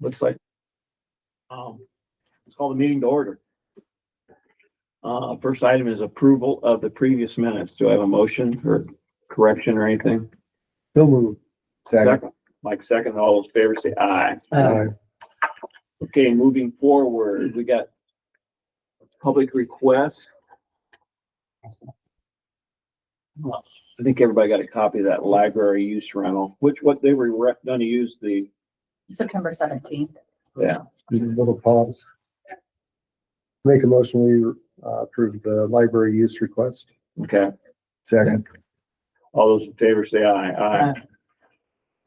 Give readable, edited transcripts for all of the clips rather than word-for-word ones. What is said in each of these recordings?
Looks like, let's call the meeting to order. First item is approval of the previous minutes. Do I have a motion or correction or anything? So moved. Second. Mike, second. All those in favor say aye. Aye. Okay, moving forward, we got public requests. I think everybody got a copy of that library use rental, what they were gonna use the, September 17th. yeah. Just a little pause. Make a motion, we approve the library use request. Okay. Second. All those in favor say aye. Aye.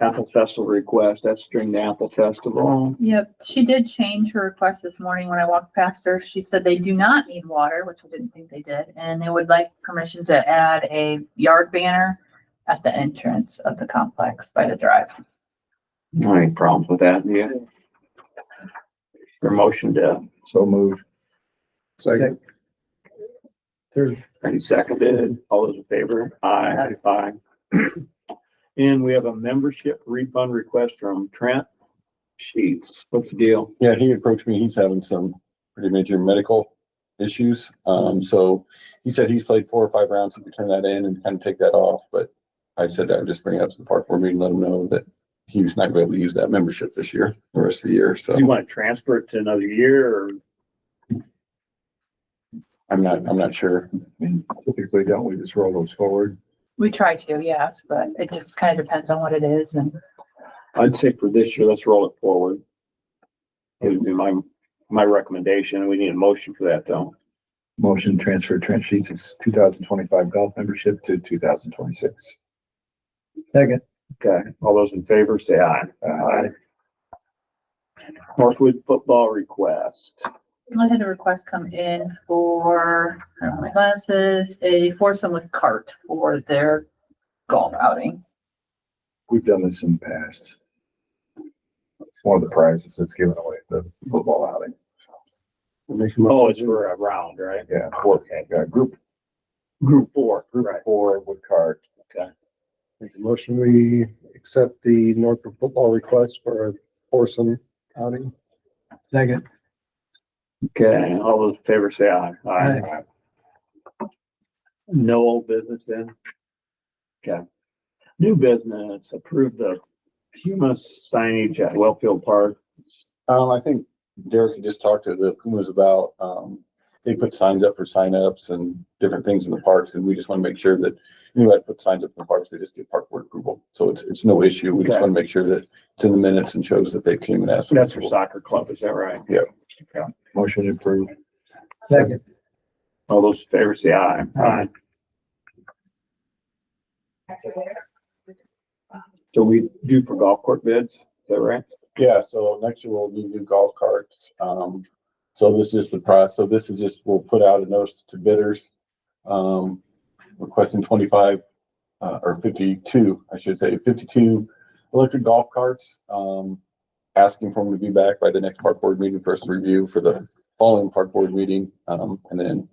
Apple Festival request, that's during the Apple Festival. Yep, she did change her request this morning when I walked past her. She said they do not need water, which I didn't think they did, and they would like permission to add a yard banner at the entrance of the complex by the drive. Any problems with that? Yeah. Your motion to, So moved. Second. Third. any seconded, all those in favor? Aye. Aye. And we have a membership refund request from Trent Sheets. What's the deal? Yeah, he approached me. He's having some pretty major medical issues. So he said he's played 4 or 5 rounds. He could turn that in and kind of take that off. But I said I would just bring it up to the park board meeting, let him know that he was not going to be able to use that membership this year, the rest of the year. So Do you want to transfer it to another year or? I'm not sure. Typically, don't we just roll those forward? We try to, yes, but it just kind of depends on what it is and I'd say for this year, let's roll it forward. It would be my recommendation. We need a motion for that though. Motion to transfer Trent Sheets' 2025 golf membership to 2026. Second. Okay, all those in favor say aye. Aye. Northwood football request. I had a request come in for, I don't have my glasses, a foursome with cart for their golf outing. We've done this in the past. It's one of the prizes that's given away at the football outing. Make a Oh, it's motion. for a round, right? Yeah, group Group 4. group 4 with card. Okay. Make a motion, we accept the Norfolk football request for a foursome outing. Second. Okay, all those in favor say aye. Aye. No old business then? Okay. New business, approve the Puma signage at Wellfield Park. I think Derek had just talked to the Pumas about, they put signs up for signups and different things in the parks. And we just want to make sure that anybody that puts signs up in the parks, they just get park board approval. So it's no issue. We just Okay. want to make sure that it's in the minutes and shows that they came and asked. for That's for approval. soccer club, is that right? Yeah. Okay. Motion approved. Second. All those in favor say aye. Aye. So we do for golf court bids, is that right? Yeah, so next year we'll do new golf carts. So this is the price. So this is just, we'll put out a notice to bidders, requesting 25, or 52, I should say, 52 electric golf carts. Asking for them to be back by the next park board meeting for us to review for the following park board meeting, and then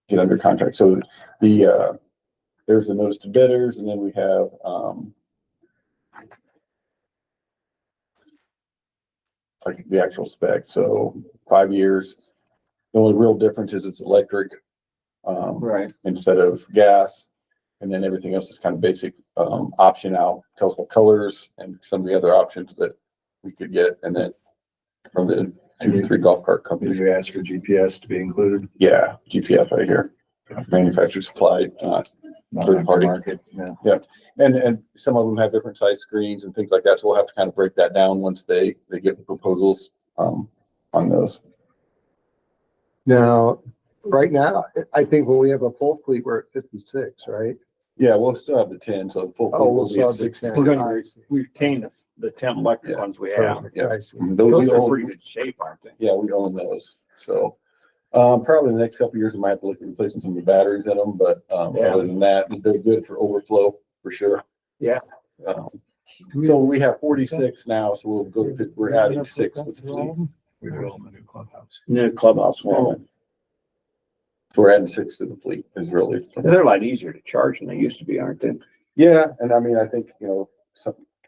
get under contract. So there's a notice to bidders, and then we have, like the actual spec. So 5 years. The only real difference is it's electric, Right. instead of gas. And then everything else is kind of basic, option out, tells what colors and some of the other options that we could get. And then from the 2 to 3 golf cart Did companies. you ask for GPS to be included? Yeah, GPF right here, manufacturer supplied, Not Third party. aftermarket, yeah. and some of them have different size screens and things like that. So we'll have to kind of break that down once they get the proposals, on those. Now, right now, I think when we have a full fleet, we're at 56, right? Yeah, we'll still have the 10, so the full. Oh, fleet we'll will be still at have the 60. 10. We're gonna, I see. we retained the 10 electric ones we have. Yeah. I see. Those Those we are own, pretty good shape, aren't they? yeah, we own those. So, probably in the next couple of years, we might have to look at replacing some of the batteries in them, but, Yeah. other than that, they're good for overflow for sure. Yeah. So we have 46 now, so we'll go, we're adding 6 to the fleet. We will in the new clubhouse. New clubhouse one. So we're adding 6 to the fleet is really. They're a lot easier to charge than they used to be, aren't they? Yeah, and I mean, I think,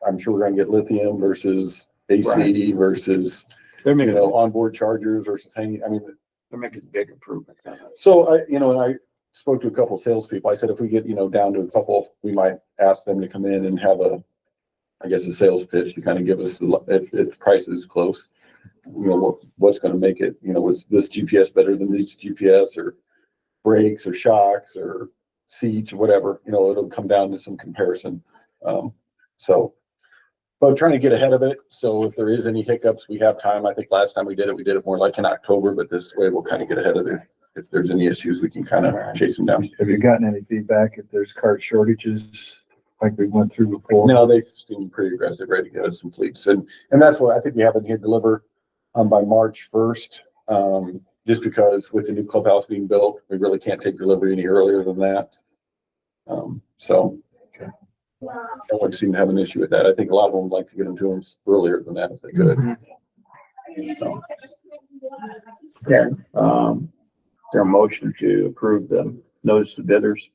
I'm sure we're gonna get lithium versus AC versus, They're you making, know, onboard chargers versus hanging, I mean, they're making big improvements. so I, you know, and I spoke to a couple of salespeople. I said, if we get, you know, down to a couple, we might ask them to come in and have a, I guess, a sales pitch to kind of give us, if the price is close, you know, what's going to make it, you know, is this GPS better than this GPS, or brakes or shocks or seats or whatever, you know, it'll come down to some comparison. So, but trying to get ahead of it. So if there is any hiccups, we have time. I think last time we did it more like in October, but this way we'll kind of get ahead of it. If there's any issues, we can kind of chase them down. Have you gotten any feedback if there's cart shortages like we went through before? No, they seem pretty aggressive, ready to get us some fleets. And that's what I think we have in here deliver by March 1st. Just because with the new clubhouse being built, we really can't take delivery any earlier than that. So no one seemed to have an issue with that. I think a lot of them would like to get them to them earlier than that if they could. So, Yeah. Is there a motion to approve the notice of bidders?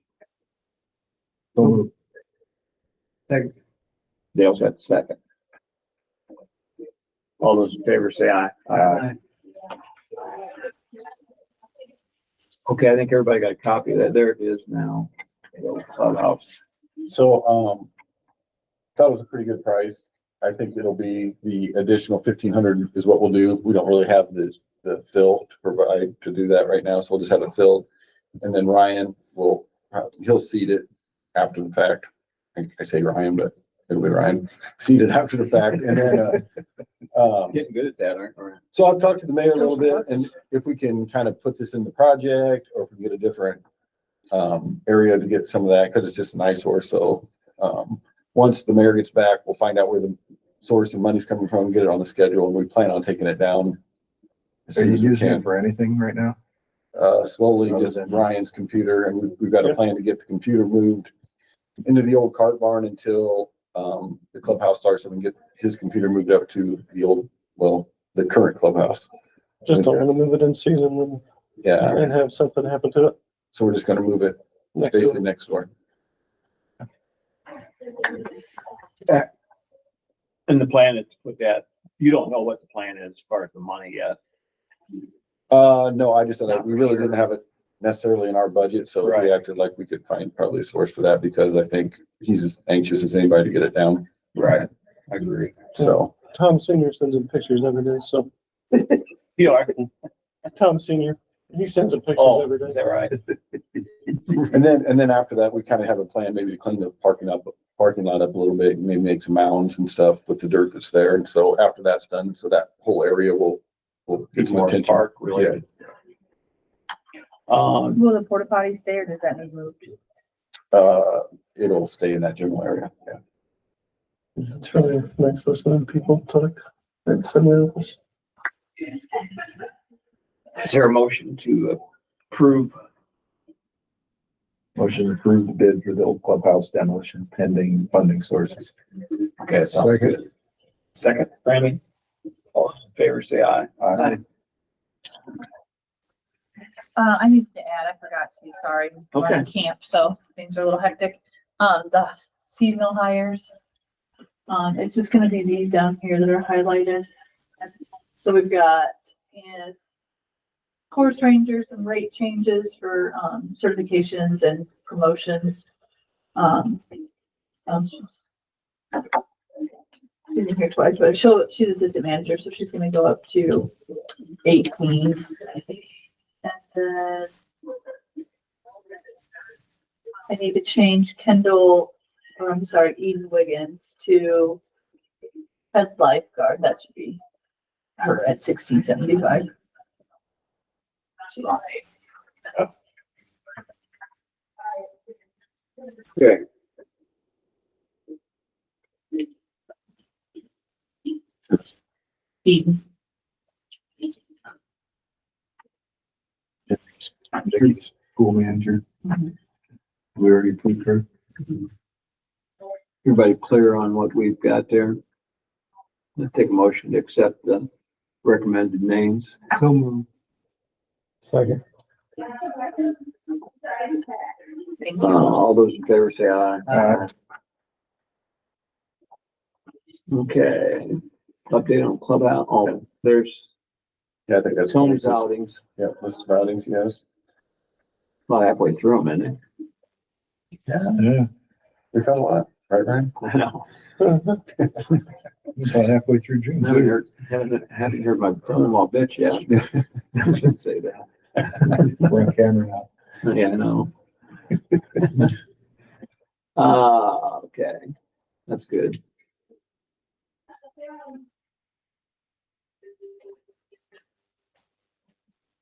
So, Dale's got the second. All those in favor say aye. Aye. Okay, I think everybody got a copy of that. There it is now. Clubhouse. so, that was a pretty good price. I think it'll be the additional 1,500 is what we'll do. We don't really have the fill to provide to do that right now, so we'll just have it filled. And then Ryan he'll seed it after the fact. I say Ryan, but it'll be Ryan, seed it after the fact. And then, Getting good at that, aren't we? so I've talked to the mayor a little bit, and if we can kind of put this in the project, or if we get a different area to get some of that, because it's just an eyesore. So once the mayor gets back, we'll find out where the source of money's coming from, get it on the schedule, and we plan on taking it down as Are soon you as we using it can. for anything right now? Slowly, Other just than- Ryan's computer, and we've got a plan to get the computer moved into the old cart barn until the clubhouse starts, and we get his computer moved up to the old, the current clubhouse. Just don't want to move it in season Yeah, and have something happen to it so we're just gonna move it next basically year. next door. And the plan is to put that, you don't know what the plan is as far as the money yet. No, I just said we really didn't have it necessarily in our budget, so Right. we acted like we could find probably a source for that, because I think he's as anxious as anybody to get it down. Right. I agree. So, Tom Senior sends him pictures every day, so You are, Tom Senior, he sends him pictures oh, every is day. that right? and then after that, we kind of have a plan maybe to clean the parking lot up a little bit, and maybe make some mounds and stuff with the dirt that's there. And so after that's done, so that whole area will get It's some more attention. park related. Will the porta potty stay or does that need moved? It'll stay in that general area. Yeah. It's really nice listening to people talk. And send me this. Is there a motion to approve? Motion to approve the bid for the old clubhouse demolition pending funding sources. Okay, sounds Second. good. Second, Randy? All those in favor say aye. Aye. I need to add, I forgot to, sorry. We're Okay. on camp, so things are a little hectic. The seasonal hires. It's just gonna be these down here that are highlighted. So we've got, and course rangers and rate changes for, certifications and promotions. She's in here twice, but she's assistant manager, so she's gonna go up to 18. And then I need to change Eden Wiggins to head lifeguard. That should be her at 1675. Okay. Eden. School manager. Mhm. We already approved her. Everybody clear on what we've got there? Let's take a motion to accept the recommended names. So moved. Second. Thank you. All those in favor say aye. Aye. Okay. Update on clubhouse. Oh, there's Yeah, I think that's. Tony's outings. Yeah, list of outings, yes. About halfway through them, isn't Yeah, We found a lot, right, Ryan? it? I know. about halfway through June. Haven't heard my brother-in-law bitch yet. I shouldn't say that. We're on camera now. Yeah, I know. Okay. That's good.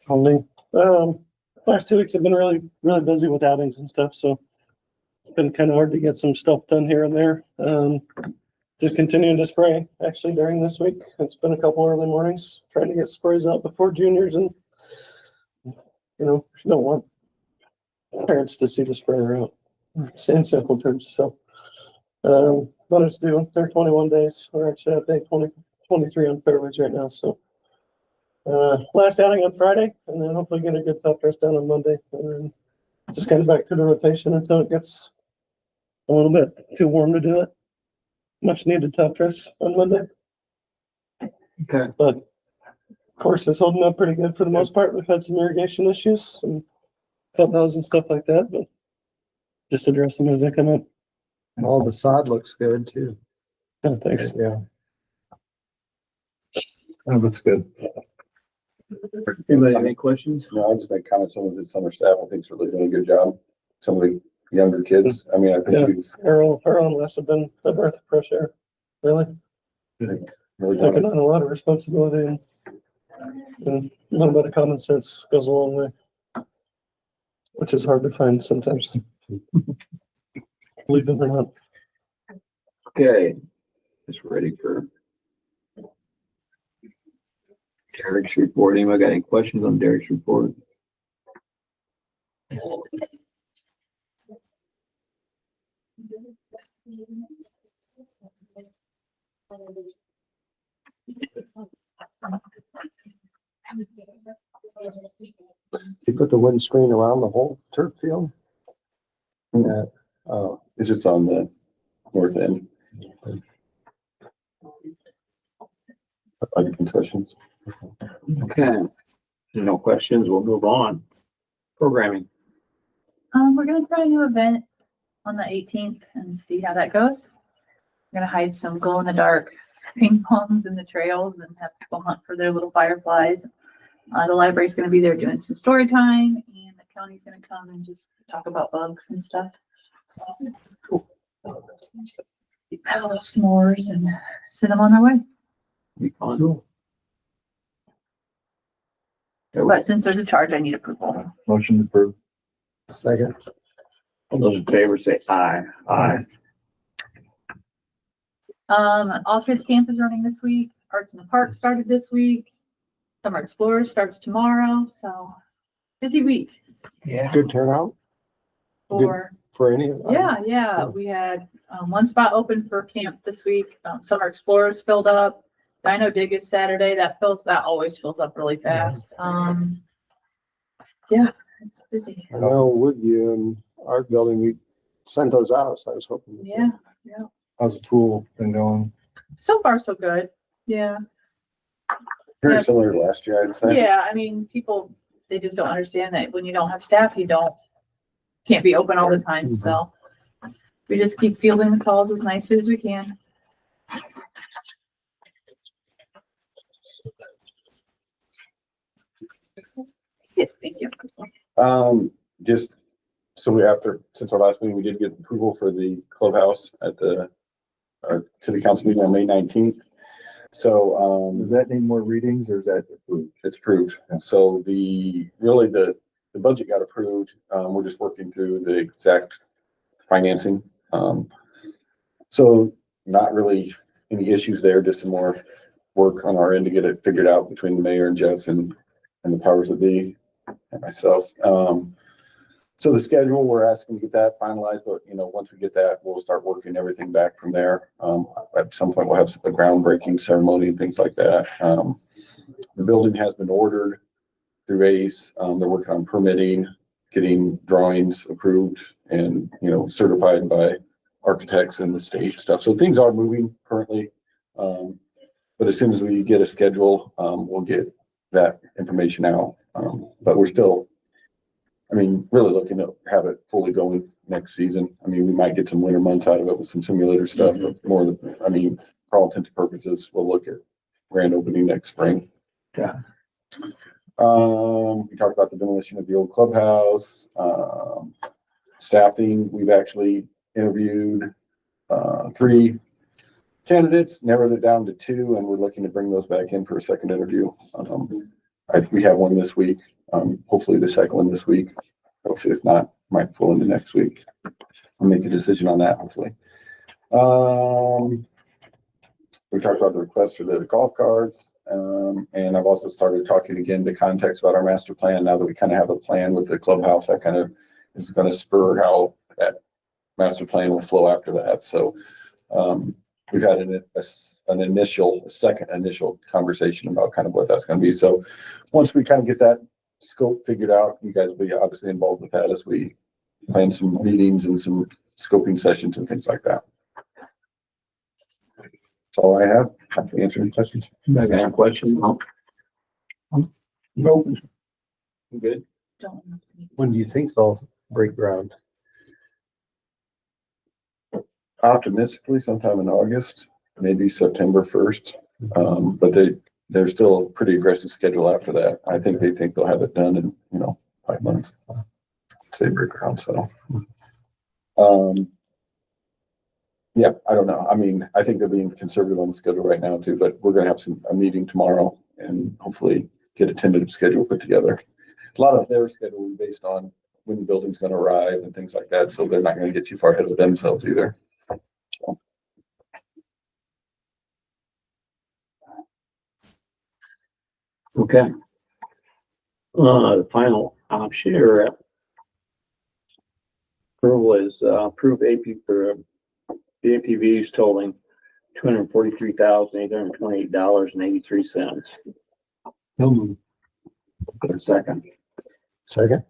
Only, last 2 weeks have been really, really busy with outings and stuff, so it's been kind of hard to get some stuff done here and there. Just continuing to spray actually during this week. It's been a couple early mornings trying to get sprays out before juniors, and you know, don't want parents to see the sprayer out. In simple terms, so but it's due. They're 21 days. We're actually at day 23 on fairways right now, so last outing on Friday, and then hopefully get a good top dress down on Monday, and then just kind of back to the rotation until it gets a little bit too warm to do it. Much needed top dress on Monday, Okay. but course is holding up pretty good for the most part. We've had some irrigation issues, some clubhouse and stuff like that, but just address them as they come up. And all the sod looks good too. Yeah, thanks. Yeah. That looks good. Anybody have any questions? No, I just make comments on the summer staff. I think it's really doing a good job. Some of the younger kids. I mean, I think Yeah. we've Earl and Les have been a breath of fresh air. Really really done taking it. on a lot of responsibility, and a little bit of common sense goes a long way, which is hard to find sometimes. Believe it or not. Okay. Just ready for Derek's report. Anybody got any questions on Derek's report? You put the windscreen around the whole turf field? Yeah. It's just on the north end. Like concessions. Okay. No questions. We'll move on. Programming. We're gonna try a new event on the 18th and see how that goes. We're gonna hide some glow in the dark ping pongs in the trails and have people hunt for their little fireflies. The library's gonna be there doing some story time, and the county's gonna come and just talk about bugs and stuff. So, have a little s'mores and send them on their way. Be fun. But since there's a charge, I need approval. Motion approved. Second. All those in favor say aye. Aye. All Kids Camp is running this week. Arts in the Park started this week. Summer Explorers starts tomorrow, so busy week Yeah. Good turnout for any of them. Yeah, we had one spot open for camp this week. Summer Explorers filled up. Dino Dig is Saturday. That always fills up really fast. Yeah, it's busy. I know Woodview and our building, we sent those out, so I was hoping. Yeah, How's the pool been going? so far so good. Yeah. Very Yeah. similar to last year, I'd say. Yeah, I mean, people, they just don't understand that when you don't have staff, can't be open all the time, so we just keep fielding the calls as nicely as we can. Yes, thank you. Just, since our last meeting, we did get approval for the clubhouse at the city council meeting on May 19th. So, Does that need more readings or is that approved? it's approved. And so the budget got approved. We're just working through the exact financing. So not really any issues there, just some more work on our end to get it figured out between the mayor and Jeff and the powers that be and myself. So the schedule, we're asking to get that finalized, but once we get that, we'll start working everything back from there. At some point, we'll have a groundbreaking ceremony and things like that. The building has been ordered through ACE. They're working on permitting, getting drawings approved and, certified by architects in the state and stuff. So things are moving currently. But as soon as we get a schedule, we'll get that information out. But we're still, I mean, really looking to have it fully going next season. I mean, we might get some winter months out of it with some simulator stuff, but more than, I mean, for all intents and purposes, we'll look at grand opening next spring. Yeah. We talked about the demolition of the old clubhouse, staffing. We've actually interviewed, 3 candidates, narrowed it down to 2, and we're looking to bring those back in for a second interview. We have one this week, hopefully the second one this week. If not, might fall into next week. I'll make a decision on that, hopefully. We talked about the request for the golf carts, and I've also started talking again to contacts about our master plan. Now that we kind of have a plan with the clubhouse, that kind of is going to spur how that master plan will flow after that. So, we've had a second initial conversation about kind of what that's going to be. So once we kind of get that scope figured out, you guys will be obviously involved with that as we plan some meetings and some scoping sessions and things like that. That's all I have. I can answer any questions. I got any questions? Nope. Good. Don't. When do you think they'll break ground? Optimistically, sometime in August, maybe September 1st. But they're still a pretty aggressive schedule after that. I think they think they'll have it done in, 5 months. Say break ground, so. Yeah, I don't know. I mean, I think they're being conservative on the schedule right now too, but we're gonna have a meeting tomorrow and hopefully get a tentative schedule put together. A lot of their schedule will be based on when the building's gonna arrive and things like that, so they're not gonna get too far ahead of themselves either. So. Okay. The final option or approval is approve AP for the APVs totaling $243,828.83. Second. Second?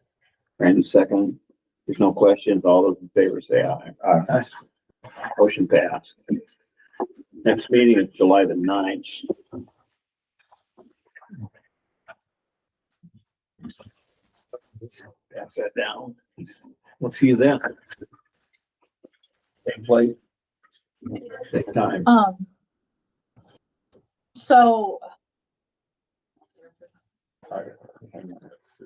Randy second. There's no questions. All those in favor say aye. Aye. Motion passed. Next meeting is July the 9th. Pass that down. We'll see you then. Same place. Same time. So All right. Hang on, let's see.